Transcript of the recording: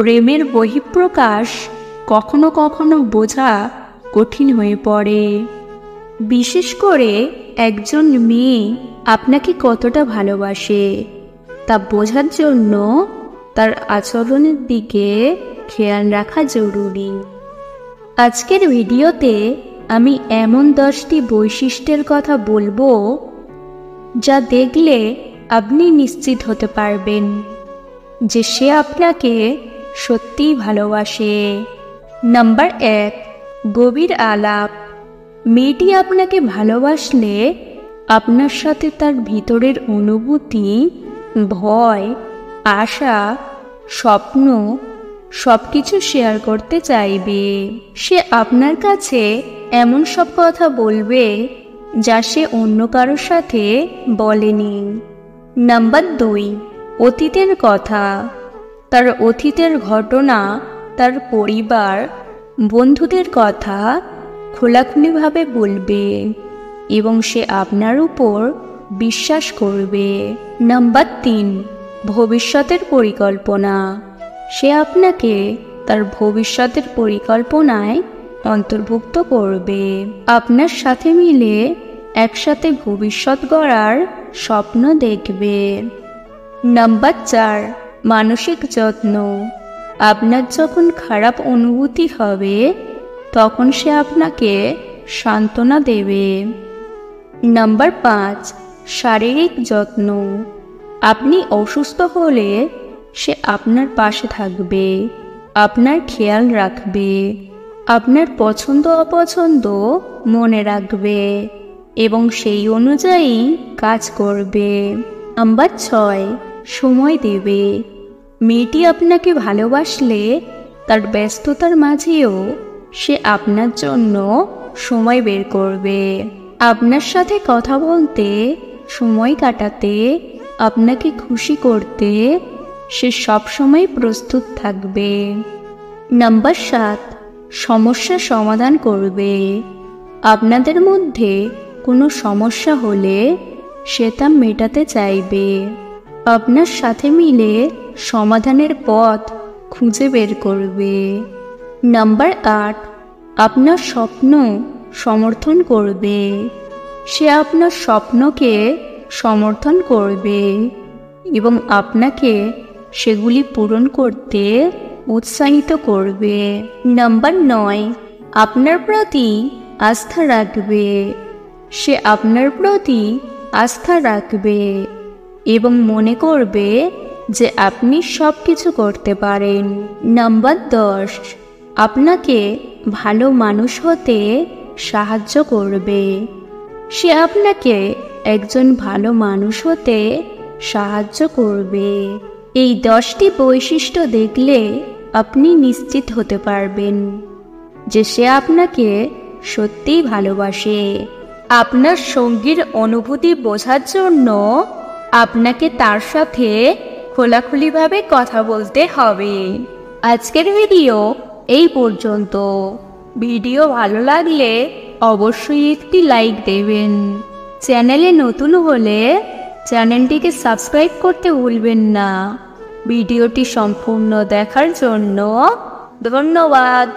প্রেমের বহিঃপ্রকাশ কখনো কখনো বোঝা কঠিন হয়ে পড়ে, বিশেষ করে একজন মেয়ে আপনাকে কতটা ভালোবাসে তা বোঝার জন্য তার আচরণের দিকে খেয়াল রাখা জরুরি। আজকের ভিডিওতে আমি এমন 10টি বৈশিষ্ট্যের কথা বলবো যা দেখলে আপনি নিশ্চিত হতে পারবেন যে সে আপনাকে সত্যিই ভালোবাসে। নাম্বার 1, গভীর আলাপ। মেয়েটি আপনাকে ভালোবাসলে আপনার সাথে তার ভিতরের অনুভূতি, ভয়, আশা, স্বপ্ন সবকিছু শেয়ার করতে চাইবে। সে আপনার কাছে এমন সব কথা বলবে যা সে অন্য কারোর সাথে বলেনি। নাম্বার 2, অতীতের কথা। তার অতীতের ঘটনা, তার পরিবার, বন্ধুদের কথা খোলাখুলিভাবে বলবে এবং সে আপনার উপর বিশ্বাস করবে। নাম্বার 3, ভবিষ্যতের পরিকল্পনা। সে আপনাকে তার ভবিষ্যতের পরিকল্পনায় অন্তর্ভুক্ত করবে। আপনার সাথে মিলে একসাথে ভবিষ্যৎ গড়ার স্বপ্ন দেখবে। নাম্বার 4, মানসিক যত্ন। আপনার যখন খারাপ অনুভূতি হবে তখন সে আপনাকে সান্ত্বনা দেবে। নাম্বার 5, শারীরিক যত্ন। আপনি অসুস্থ হলে সে আপনার পাশে থাকবে, আপনার খেয়াল রাখবে, আপনার পছন্দ অপছন্দ মনে রাখবে এবং সেই অনুযায়ী কাজ করবে। নাম্বার 6, সময় দেবে। মেয়েটি আপনাকে ভালোবাসলে তার ব্যস্ততার মাঝেও সে আপনার জন্য সময় বের করবে। আপনার সাথে কথা বলতে, সময় কাটাতে, আপনাকে খুশি করতে সে সবসময় প্রস্তুত থাকবে। নাম্বার 7, সমস্যা সমাধান করবে। আপনাদের মধ্যে কোনো সমস্যা হলে সে তা মেটাতে চাইবে। আপনার সাথে মিলে সমাধানের পথ খুঁজে বের করবে। নাম্বার 8, আপনার স্বপ্ন সমর্থন করবে। সে আপনার স্বপ্নকে সমর্থন করবে এবং আপনাকে সেগুলি পূরণ করতে উৎসাহিত করবে। নাম্বার 9, আপনার প্রতি আস্থা রাখবে। সে আপনার প্রতি আস্থা রাখবে এবং মনে করবে যে আপনি সব কিছু করতে পারেন। নাম্বার 10, আপনাকে ভালো মানুষ হতে সাহায্য করবে। সে আপনাকে একজন ভালো মানুষ হতে সাহায্য করবে। এই 10টি বৈশিষ্ট্য দেখলে আপনি নিশ্চিত হতে পারবেন যে সে আপনাকে সত্যিই ভালোবাসে। আপনার সঙ্গীর অনুভূতি বোঝার জন্য আপনাকে তার সাথে খোলাখুলিভাবে কথা বলতে হবে। আজকের ভিডিও এই পর্যন্ত। ভিডিও ভালো লাগলে অবশ্যই একটি লাইক দেবেন। চ্যানেলে নতুন হলে চ্যানেলটিকে সাবস্ক্রাইব করতে ভুলবেন না। ভিডিওটি সম্পূর্ণ দেখার জন্য ধন্যবাদ।